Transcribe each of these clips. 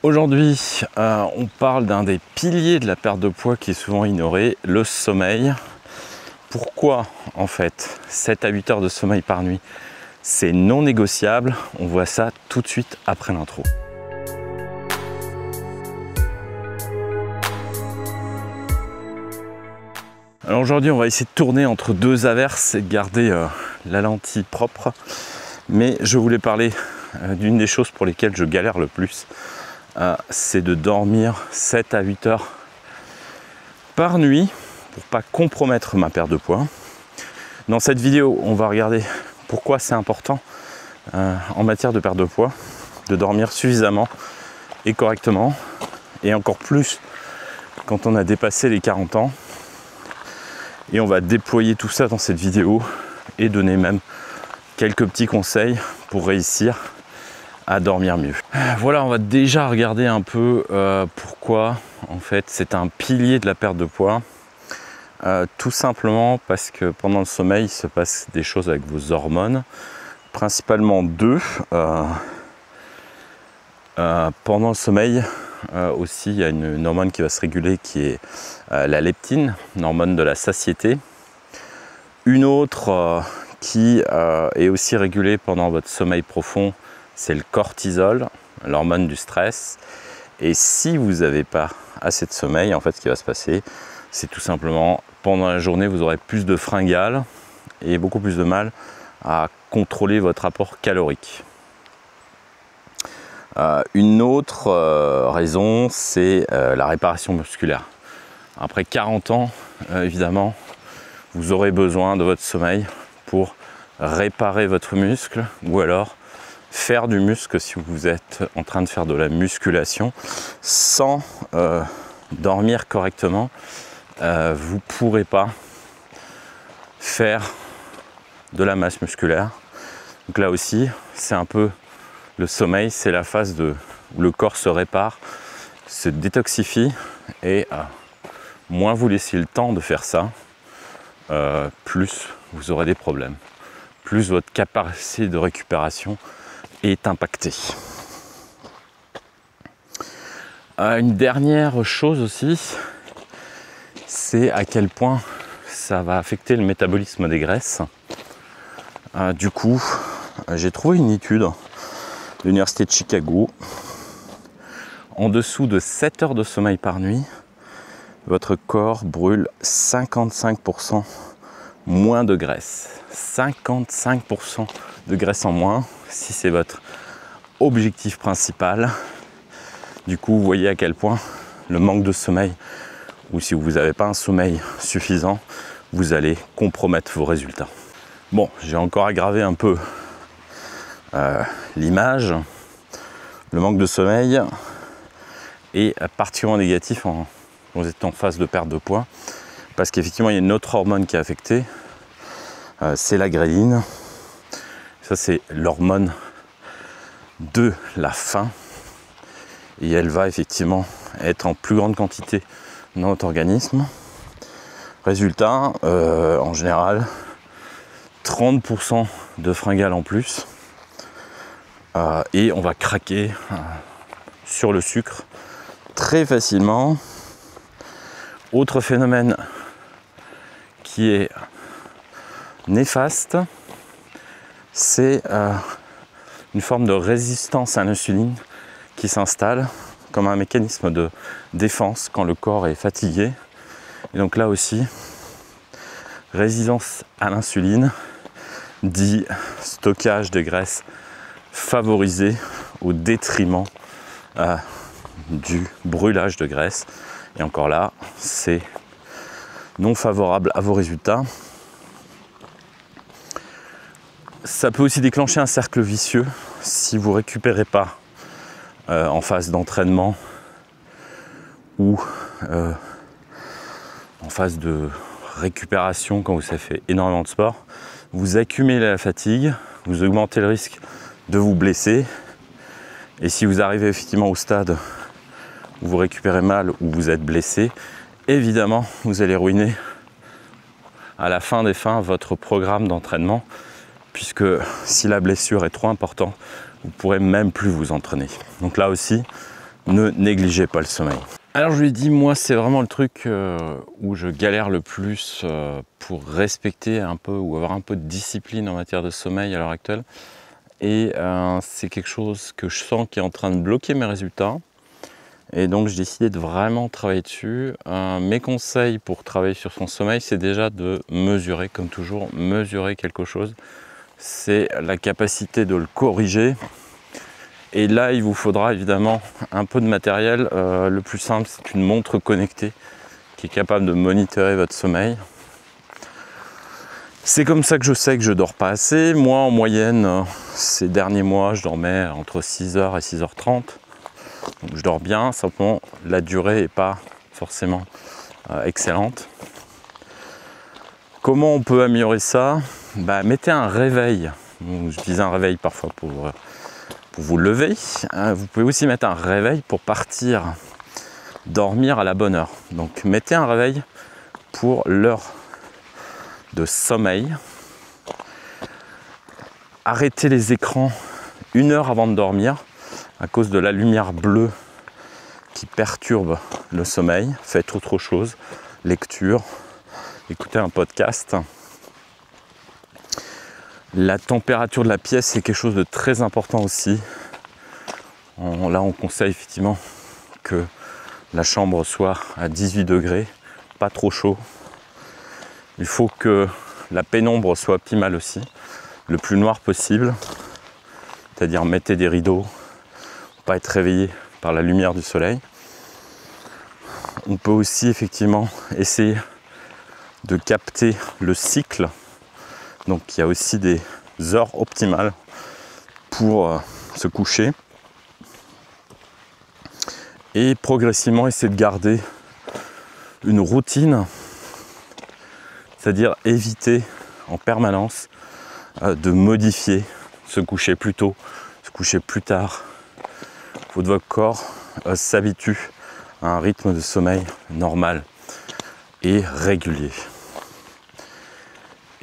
Aujourd'hui, on parle d'un des piliers de la perte de poids qui est souvent ignoré, le sommeil. Pourquoi en fait 7 à 8 heures de sommeil par nuit, c'est non négociable? On voit ça tout de suite après l'intro. Alors aujourd'hui, on va essayer de tourner entre deux averses et de garder la lentille propre. Mais je voulais parler d'une des choses pour lesquelles je galère le plus. C'est de dormir 7 à 8 heures par nuit pour pas compromettre ma perte de poids. Dans cette vidéo, on va regarder pourquoi c'est important en matière de perte de poids de dormir suffisamment et correctement, et encore plus quand on a dépassé les 40 ans. Et on va déployer tout ça dans cette vidéo et donner même quelques petits conseils pour réussir à dormir mieux. Voilà, on va déjà regarder un peu pourquoi en fait c'est un pilier de la perte de poids. Tout simplement parce que pendant le sommeil il se passe des choses avec vos hormones, principalement deux. Pendant le sommeil aussi il y a une hormone qui va se réguler qui est la leptine, une hormone de la satiété. Une autre qui est aussi régulée pendant votre sommeil profond, c'est le cortisol, l'hormone du stress. Et si vous n'avez pas assez de sommeil, en fait, ce qui va se passer, c'est tout simplement, pendant la journée, vous aurez plus de fringales et beaucoup plus de mal à contrôler votre apport calorique. Une autre raison, c'est la réparation musculaire. Après 40 ans, évidemment, vous aurez besoin de votre sommeil pour réparer votre muscle ou alors faire du muscle si vous êtes en train de faire de la musculation. Sans dormir correctement, vous ne pourrez pas faire de la masse musculaire. Donc là aussi, c'est un peu le sommeil, c'est la phase où le corps se répare, se détoxifie, et moins vous laissez le temps de faire ça, plus vous aurez des problèmes, plus votre capacité de récupération est impactée. Une dernière chose aussi, c'est à quel point ça va affecter le métabolisme des graisses. Du coup, j'ai trouvé une étude de l'Université de Chicago. En dessous de 7 heures de sommeil par nuit, votre corps brûle 55% moins de graisse. 55% de graisse en moins, si c'est votre objectif principal. Du coup, vous voyez à quel point le manque de sommeil, ou si vous n'avez pas un sommeil suffisant, vous allez compromettre vos résultats. Bon, j'ai encore aggravé un peu l'image. Le manque de sommeil est particulièrement négatif quand vous êtes en phase de perte de poids, parce qu'effectivement, il y a une autre hormone qui est affectée, c'est la gréline. Ça, c'est l'hormone de la faim, et elle va effectivement être en plus grande quantité dans notre organisme. Résultat, en général, 30% de fringales en plus, et on va craquer sur le sucre très facilement. Autre phénomène qui est néfaste, c'est une forme de résistance à l'insuline qui s'installe comme un mécanisme de défense quand le corps est fatigué. Et donc là aussi, résistance à l'insuline dit stockage de graisse favorisé au détriment du brûlage de graisse. Et encore là, c'est non favorable à vos résultats. Ça peut aussi déclencher un cercle vicieux si vous ne récupérez pas en phase d'entraînement ou en phase de récupération quand vous avez fait énormément de sport. Vous accumulez la fatigue, vous augmentez le risque de vous blesser. Et si vous arrivez effectivement au stade où vous récupérez mal ou vous êtes blessé, évidemment, vous allez ruiner à la fin des fins votre programme d'entraînement, puisque si la blessure est trop importante, vous ne pourrez même plus vous entraîner. Donc là aussi, ne négligez pas le sommeil. Alors je lui ai dit, moi c'est vraiment le truc où je galère le plus pour respecter un peu ou avoir un peu de discipline en matière de sommeil à l'heure actuelle. Et c'est quelque chose que je sens qui est en train de bloquer mes résultats. Et donc j'ai décidé de vraiment travailler dessus. Mes conseils pour travailler sur son sommeil, c'est déjà de mesurer, comme toujours, mesurer quelque chose. C'est la capacité de le corriger. Et là, il vous faudra évidemment un peu de matériel. Le plus simple, c'est une montre connectée qui est capable de monitorer votre sommeil. C'est comme ça que je sais que je dors pas assez. Moi, en moyenne, ces derniers mois, je dormais entre 6h et 6h30. Donc, je dors bien, simplement la durée n'est pas forcément excellente. Comment on peut améliorer ça? Mettez un réveil. J'utilise un réveil parfois pour vous lever. Vous pouvez aussi mettre un réveil pour partir dormir à la bonne heure. Donc mettez un réveil pour l'heure de sommeil. Arrêtez les écrans 1 heure avant de dormir à cause de la lumière bleue qui perturbe le sommeil. Faites autre chose, lecture, écoutez un podcast. La température de la pièce, c'est quelque chose de très important aussi. Là, on conseille effectivement que la chambre soit à 18 degrés, pas trop chaud. Il faut que la pénombre soit optimale aussi, le plus noir possible. C'est-à-dire mettez des rideaux, pour pas être réveillé par la lumière du soleil. On peut aussi effectivement essayer de capter le cycle. Donc il y a aussi des heures optimales pour se coucher. Et progressivement essayer de garder une routine, c'est-à-dire éviter en permanence de modifier, se coucher plus tôt, se coucher plus tard. Il faut que votre corps s'habitue à un rythme de sommeil normal et régulier.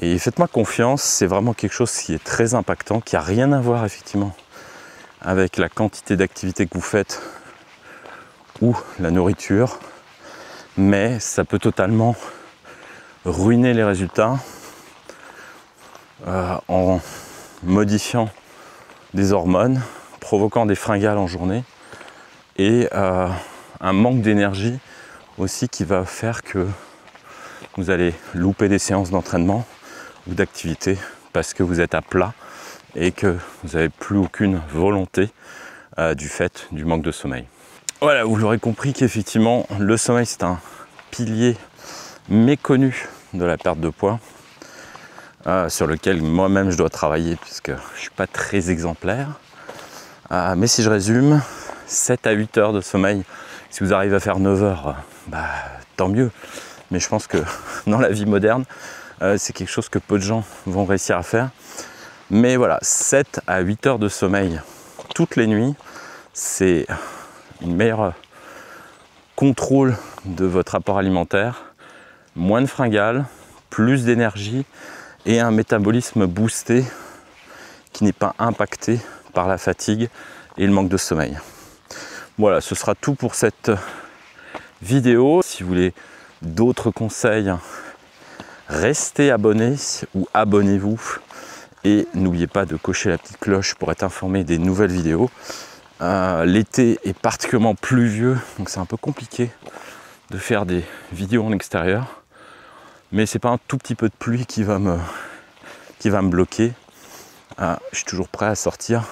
Et faites-moi confiance, c'est vraiment quelque chose qui est très impactant, qui n'a rien à voir effectivement avec la quantité d'activité que vous faites ou la nourriture, mais ça peut totalement ruiner les résultats en modifiant des hormones, provoquant des fringales en journée et un manque d'énergie aussi qui va faire que vous allez louper des séances d'entraînement ou d'activité parce que vous êtes à plat et que vous n'avez plus aucune volonté du fait du manque de sommeil. Voilà, vous l'aurez compris qu'effectivement le sommeil c'est un pilier méconnu de la perte de poids sur lequel moi-même je dois travailler puisque je ne suis pas très exemplaire. Mais si je résume, 7 à 8 heures de sommeil, si vous arrivez à faire 9 heures, tant mieux. Mais je pense que dans la vie moderne, c'est quelque chose que peu de gens vont réussir à faire. Mais voilà, 7 à 8 heures de sommeil toutes les nuits, c'est une meilleure contrôle de votre apport alimentaire, moins de fringales, plus d'énergie et un métabolisme boosté qui n'est pas impacté par la fatigue et le manque de sommeil. Voilà, ce sera tout pour cette vidéo. Si vous voulez d'autres conseils, restez abonnés ou abonnez-vous et n'oubliez pas de cocher la petite cloche pour être informé des nouvelles vidéos. L'été est particulièrement pluvieux, donc c'est un peu compliqué de faire des vidéos en extérieur, mais c'est pas un tout petit peu de pluie qui va me bloquer. Je suis toujours prêt à sortir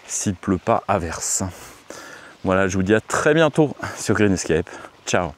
s'il pleut pas à verse. Voilà, je vous dis à très bientôt sur Green Escape. Ciao.